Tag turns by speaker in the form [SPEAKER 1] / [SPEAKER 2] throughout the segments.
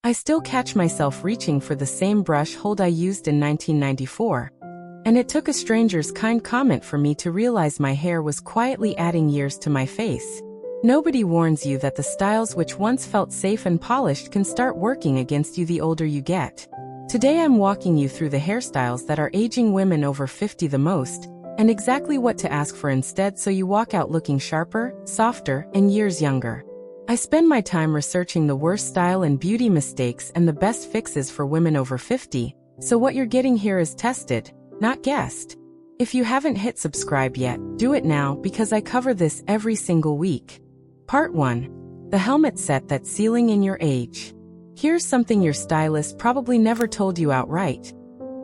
[SPEAKER 1] I still catch myself reaching for the same brush hold I used in 1994. And it took a stranger's kind comment for me to realize my hair was quietly adding years to my face. Nobody warns you that the styles which once felt safe and polished can start working against you the older you get. Today I'm walking you through the hairstyles that are aging women over 50 the most, and exactly what to ask for instead so you walk out looking sharper, softer, and years younger. I spend my time researching the worst style and beauty mistakes and the best fixes for women over 50, so what you're getting here is tested, not guessed. If you haven't hit subscribe yet, do it now because I cover this every single week. Part 1. The helmet set that's sealing in your age. Here's something your stylist probably never told you outright.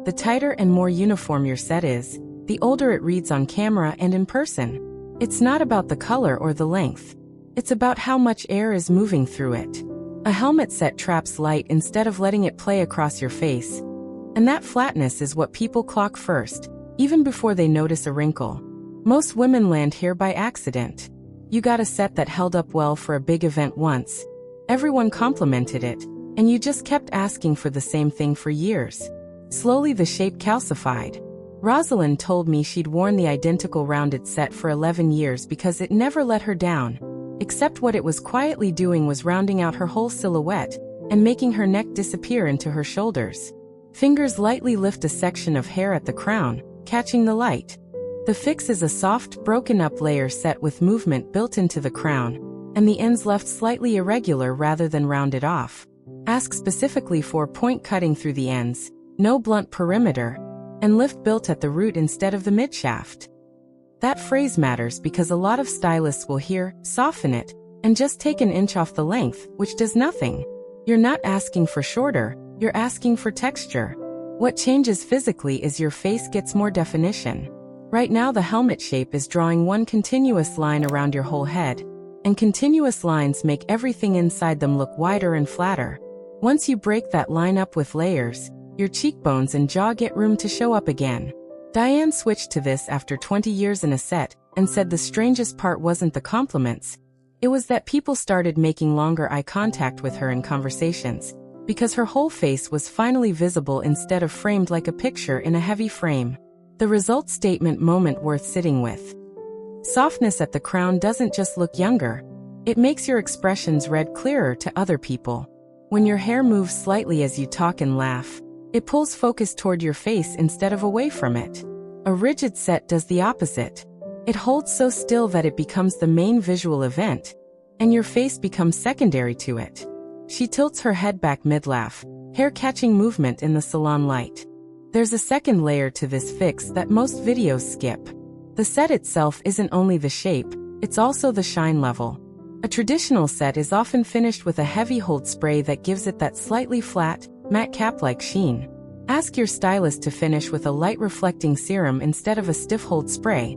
[SPEAKER 1] The tighter and more uniform your set is, the older it reads on camera and in person. It's not about the color or the length. It's about how much air is moving through it. A helmet set traps light instead of letting it play across your face. And that flatness is what people clock first, even before they notice a wrinkle. Most women land here by accident. You got a set that held up well for a big event once. Everyone complimented it, and you just kept asking for the same thing for years. Slowly the shape calcified. Rosalind told me she'd worn the identical rounded set for 11 years because it never let her down. Except what it was quietly doing was rounding out her whole silhouette and making her neck disappear into her shoulders. Fingers lightly lift a section of hair at the crown, catching the light. The fix is a soft, broken-up layer set with movement built into the crown, and the ends left slightly irregular rather than rounded off. Ask specifically for point cutting through the ends, no blunt perimeter, and lift built at the root instead of the midshaft. That phrase matters because a lot of stylists will hear, soften it, and just take an inch off the length, which does nothing. You're not asking for shorter, you're asking for texture. What changes physically is your face gets more definition. Right now the helmet shape is drawing one continuous line around your whole head, and continuous lines make everything inside them look wider and flatter. Once you break that line up with layers, your cheekbones and jaw get room to show up again. Diane switched to this after 20 years in a set, and said the strangest part wasn't the compliments. It was that people started making longer eye contact with her in conversations, because her whole face was finally visible instead of framed like a picture in a heavy frame. The result statement moment worth sitting with. Softness at the crown doesn't just look younger. It makes your expressions read clearer to other people. When your hair moves slightly as you talk and laugh, it pulls focus toward your face instead of away from it. A rigid set does the opposite. It holds so still that it becomes the main visual event, and your face becomes secondary to it. She tilts her head back mid-laugh, hair catching movement in the salon light. There's a second layer to this fix that most videos skip. The set itself isn't only the shape, it's also the shine level. A traditional set is often finished with a heavy hold spray that gives it that slightly flat, matte cap-like sheen. Ask your stylist to finish with a light reflecting serum instead of a stiff hold spray.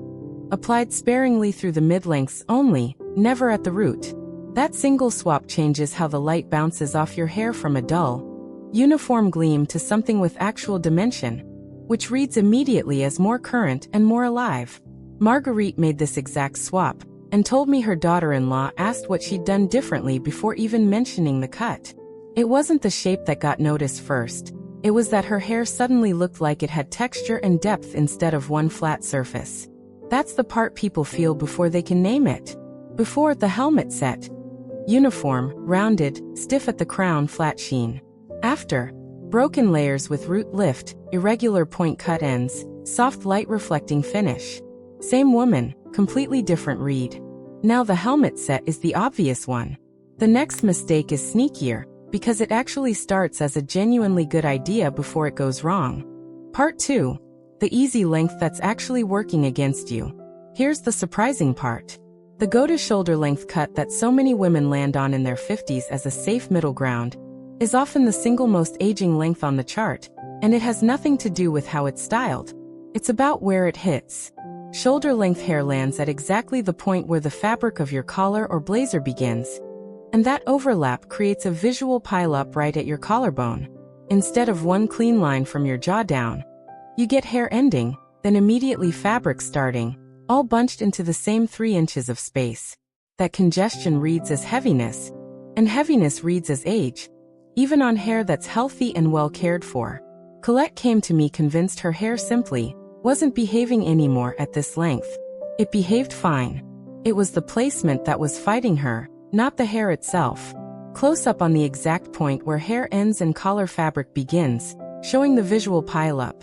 [SPEAKER 1] Applied sparingly through the mid-lengths only, never at the root. That single swap changes how the light bounces off your hair from a dull, uniform gleam to something with actual dimension, which reads immediately as more current and more alive. Marguerite made this exact swap, and told me her daughter-in-law asked what she'd done differently before even mentioning the cut. It wasn't the shape that got noticed first, it was that her hair suddenly looked like it had texture and depth instead of one flat surface. That's the part people feel before they can name it. Before, the helmet set. Uniform, rounded, stiff at the crown, flat sheen. After, broken layers with root lift, irregular point cut ends, soft light reflecting finish. Same woman, completely different read. Now the helmet set is the obvious one. The next mistake is sneakier, because it actually starts as a genuinely good idea before it goes wrong. Part 2. The easy length that's actually working against you. Here's the surprising part. The go-to-shoulder length cut that so many women land on in their 50s as a safe middle ground is often the single most aging length on the chart, and it has nothing to do with how it's styled. It's about where it hits. Shoulder-length hair lands at exactly the point where the fabric of your collar or blazer begins, and that overlap creates a visual pile-up right at your collarbone. Instead of one clean line from your jaw down, you get hair ending, then immediately fabric starting, all bunched into the same 3 inches of space. That congestion reads as heaviness, and heaviness reads as age. even on hair that's healthy and well cared for. Colette came to me convinced her hair simply wasn't behaving anymore at this length. It behaved fine. It was the placement that was fighting her, not the hair itself. Close up on the exact point where hair ends and collar fabric begins, showing the visual pileup.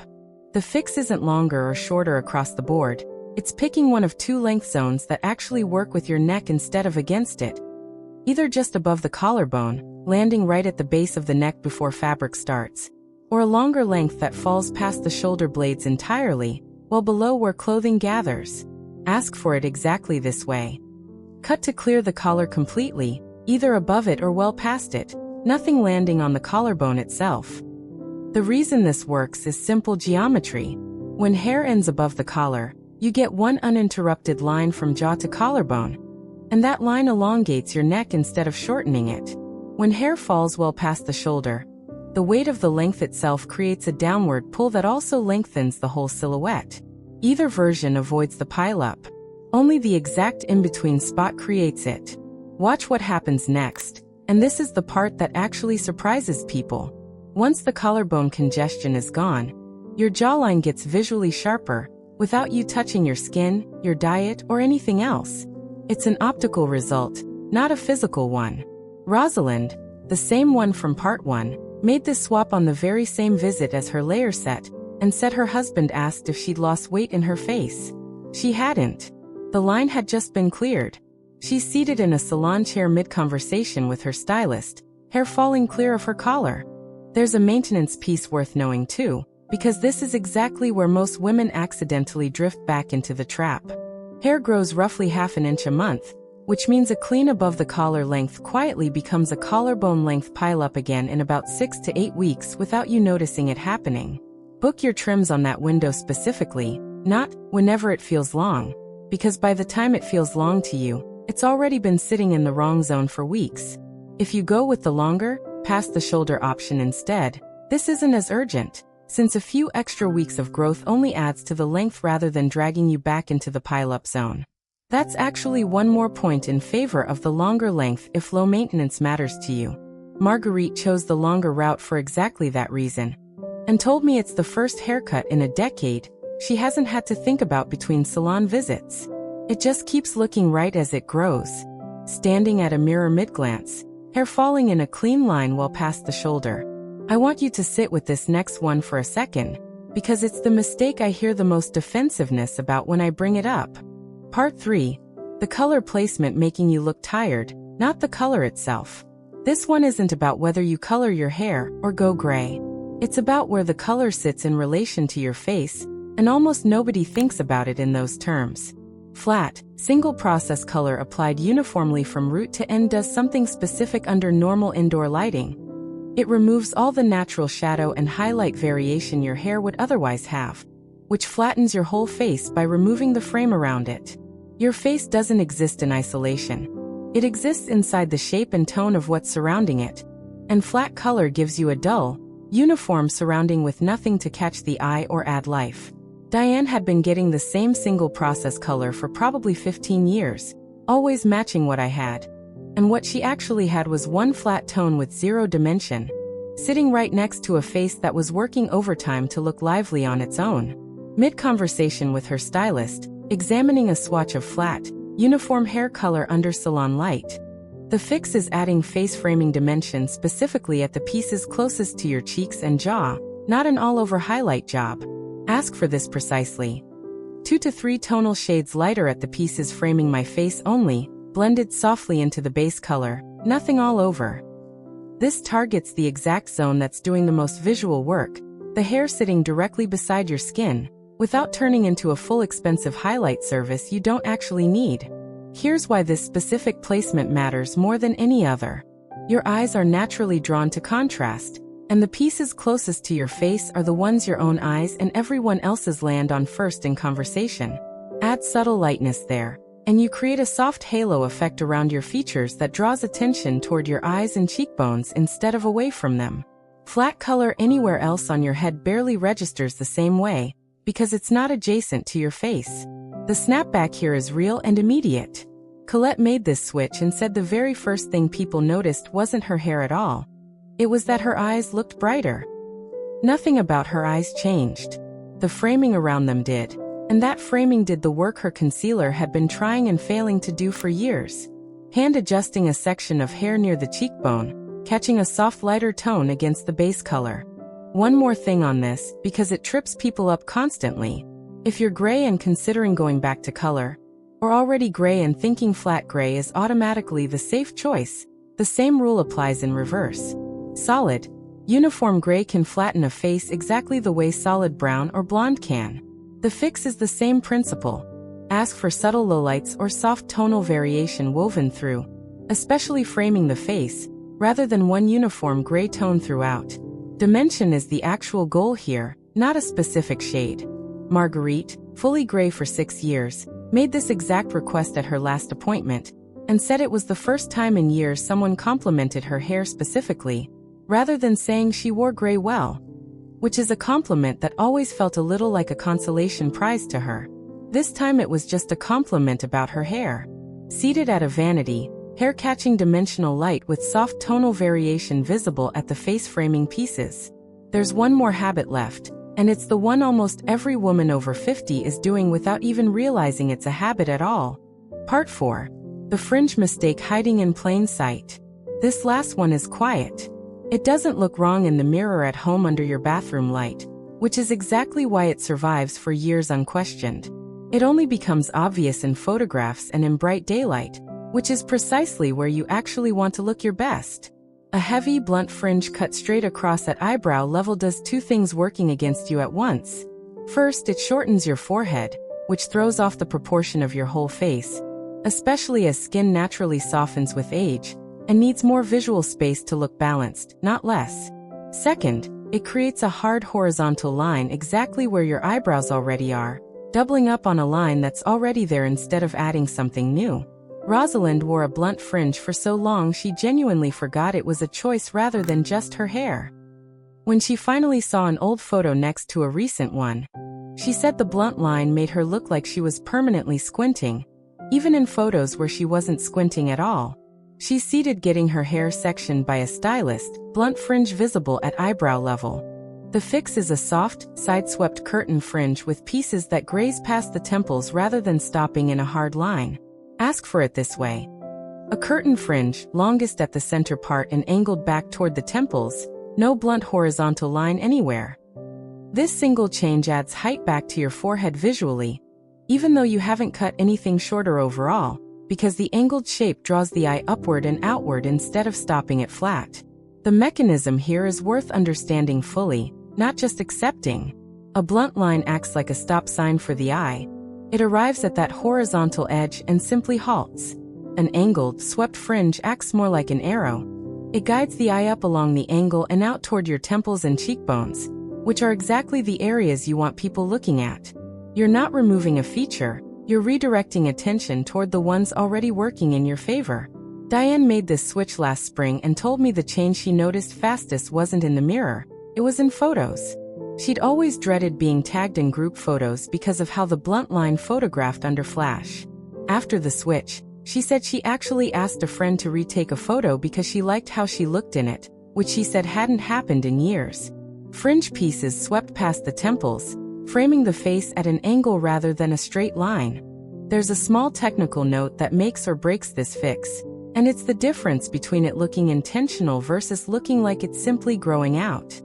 [SPEAKER 1] The fix isn't longer or shorter across the board. It's picking one of two length zones that actually work with your neck instead of against it. Either just above the collarbone, landing right at the base of the neck before fabric starts, or a longer length that falls past the shoulder blades entirely, while below where clothing gathers. Ask for it exactly this way. Cut to clear the collar completely, either above it or well past it, nothing landing on the collarbone itself. The reason this works is simple geometry. When hair ends above the collar, you get one uninterrupted line from jaw to collarbone, and that line elongates your neck instead of shortening it. When hair falls well past the shoulder, the weight of the length itself creates a downward pull that also lengthens the whole silhouette. Either version avoids the pileup. Only the exact in-between spot creates it. Watch what happens next, and this is the part that actually surprises people. Once the collarbone congestion is gone, your jawline gets visually sharper, without you touching your skin, your diet, or anything else. It's an optical result, not a physical one. Rosalind, the same one from part 1, made this swap on the very same visit as her layer set, and said her husband asked if she'd lost weight in her face. She hadn't. The line had just been cleared. She's seated in a salon chair mid-conversation with her stylist, hair falling clear of her collar. There's a maintenance piece worth knowing too, because this is exactly where most women accidentally drift back into the trap. Hair grows roughly ½ an inch a month, which means a clean above the collar length quietly becomes a collarbone length pileup again in about 6 to 8 weeks without you noticing it happening. Book your trims on that window specifically, not whenever it feels long, because by the time it feels long to you, it's already been sitting in the wrong zone for weeks. If you go with the longer, past the shoulder option instead, this isn't as urgent, since a few extra weeks of growth only adds to the length rather than dragging you back into the pileup zone. That's actually one more point in favor of the longer length if low maintenance matters to you. Marguerite chose the longer route for exactly that reason, and told me it's the first haircut in a decade she hasn't had to think about between salon visits. It just keeps looking right as it grows. Standing at a mirror mid-glance, hair falling in a clean line well past the shoulder. I want you to sit with this next one for a second, because it's the mistake I hear the most defensiveness about when I bring it up. Part 3. The color placement making you look tired, not the color itself. This one isn't about whether you color your hair or go gray. It's about where the color sits in relation to your face, and almost nobody thinks about it in those terms. Flat, single-process color applied uniformly from root to end does something specific under normal indoor lighting. It removes all the natural shadow and highlight variation your hair would otherwise have, which flattens your whole face by removing the frame around it. Your face doesn't exist in isolation. It exists inside the shape and tone of what's surrounding it, and flat color gives you a dull, uniform surrounding with nothing to catch the eye or add life. Diane had been getting the same single-process color for probably 15 years, always matching what I had. And what she actually had was one flat tone with zero dimension, sitting right next to a face that was working overtime to look lively on its own. Mid-conversation with her stylist, examining a swatch of flat, uniform hair color under salon light. The fix is adding face framing dimension specifically at the pieces closest to your cheeks and jaw, not an all-over highlight job. Ask for this precisely. 2 to 3 tonal shades lighter at the pieces framing my face only, blended softly into the base color, nothing all over. This targets the exact zone that's doing the most visual work, the hair sitting directly beside your skin, without turning into a full expensive highlight service you don't actually need. Here's why this specific placement matters more than any other. Your eyes are naturally drawn to contrast, and the pieces closest to your face are the ones your own eyes and everyone else's land on first in conversation. Add subtle lightness there, and you create a soft halo effect around your features that draws attention toward your eyes and cheekbones instead of away from them. Flat color anywhere else on your head barely registers the same way, because it's not adjacent to your face. The snapback here is real and immediate. Colette made this switch and said the very first thing people noticed wasn't her hair at all. It was that her eyes looked brighter. Nothing about her eyes changed. The framing around them did. And that framing did the work her concealer had been trying and failing to do for years. Hand adjusting a section of hair near the cheekbone, catching a soft lighter tone against the base color. One more thing on this, because it trips people up constantly. If you're gray and considering going back to color, or already gray and thinking flat gray is automatically the safe choice, the same rule applies in reverse. Solid, uniform gray can flatten a face exactly the way solid brown or blonde can. The fix is the same principle. Ask for subtle lowlights or soft tonal variation woven through, especially framing the face, rather than one uniform gray tone throughout. Dimension is the actual goal here, not a specific shade. Marguerite, fully gray for 6 years, made this exact request at her last appointment, and said it was the first time in years someone complimented her hair specifically, rather than saying she wore gray well. Which is a compliment that always felt a little like a consolation prize to her. This time it was just a compliment about her hair. Seated at a vanity, hair-catching dimensional light with soft tonal variation visible at the face framing pieces. There's one more habit left, and it's the one almost every woman over 50 is doing without even realizing it's a habit at all. Part 4. The fringe mistake hiding in plain sight. This last one is quiet. It doesn't look wrong in the mirror at home under your bathroom light, which is exactly why it survives for years unquestioned. It only becomes obvious in photographs and in bright daylight, which is precisely where you actually want to look your best. A heavy, blunt fringe cut straight across at eyebrow level does two things working against you at once. First, it shortens your forehead, which throws off the proportion of your whole face, especially as skin naturally softens with age, and needs more visual space to look balanced, not less. Second, it creates a hard horizontal line exactly where your eyebrows already are, doubling up on a line that's already there instead of adding something new. Rosalind wore a blunt fringe for so long she genuinely forgot it was a choice rather than just her hair. When she finally saw an old photo next to a recent one, she said the blunt line made her look like she was permanently squinting, even in photos where she wasn't squinting at all. She's seated getting her hair sectioned by a stylist, blunt fringe visible at eyebrow level. The fix is a soft, side-swept curtain fringe with pieces that graze past the temples rather than stopping in a hard line. Ask for it this way. A curtain fringe, longest at the center part and angled back toward the temples, no blunt horizontal line anywhere. This single change adds height back to your forehead visually, even though you haven't cut anything shorter overall, because the angled shape draws the eye upward and outward instead of stopping it flat. The mechanism here is worth understanding fully, not just accepting. A blunt line acts like a stop sign for the eye. It arrives at that horizontal edge and simply halts. An angled, swept fringe acts more like an arrow. It guides the eye up along the angle and out toward your temples and cheekbones, which are exactly the areas you want people looking at. You're not removing a feature, you're redirecting attention toward the ones already working in your favor. Diane made this switch last spring and told me the change she noticed fastest wasn't in the mirror, it was in photos. She'd always dreaded being tagged in group photos because of how the blunt line photographed under flash. After the switch, she said she actually asked a friend to retake a photo because she liked how she looked in it, which she said hadn't happened in years. Fringe pieces swept past the temples, framing the face at an angle rather than a straight line. There's a small technical note that makes or breaks this fix, and it's the difference between it looking intentional versus looking like it's simply growing out.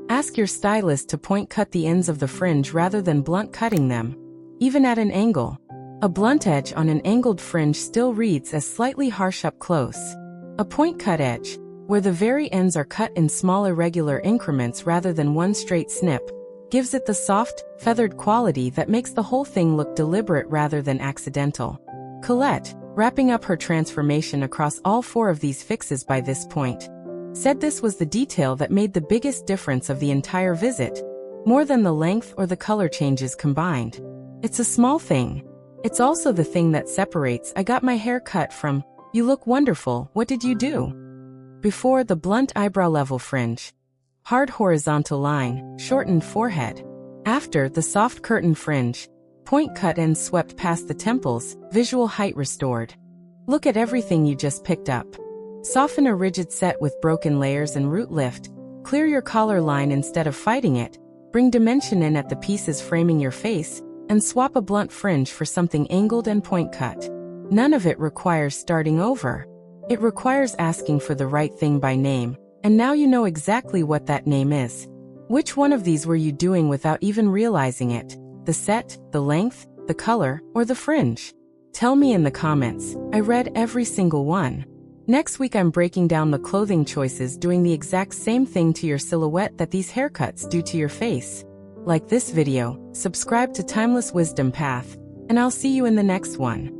[SPEAKER 1] Ask your stylist to point cut the ends of the fringe rather than blunt cutting them, even at an angle. A blunt edge on an angled fringe still reads as slightly harsh up close. A point cut edge, where the very ends are cut in small irregular increments rather than one straight snip, gives it the soft, feathered quality that makes the whole thing look deliberate rather than accidental. Colette, wrapping up her transformation across all 4 of these fixes by this point, said this was the detail that made the biggest difference of the entire visit, more than the length or the color changes combined. It's a small thing. It's also the thing that separates "I got my hair cut" from "You look wonderful, what did you do?" Before, the blunt eyebrow level fringe, hard horizontal line, shortened forehead. After, the soft curtain fringe, point cut ends swept past the temples, visual height restored. Look at everything you just picked up. Soften a rigid set with broken layers and root lift. Clear your collar line instead of fighting it. Bring dimension in at the pieces framing your face, and swap a blunt fringe for something angled and point cut. None of it requires starting over. It requires asking for the right thing by name, and now you know exactly what that name is. Which one of these were you doing without even realizing it? The set, the length, the color, or the fringe? Tell me in the comments. I read every single one. Next week I'm breaking down the clothing choices doing the exact same thing to your silhouette that these haircuts do to your face. Like this video, subscribe to Timeless Wisdom Path, and I'll see you in the next one.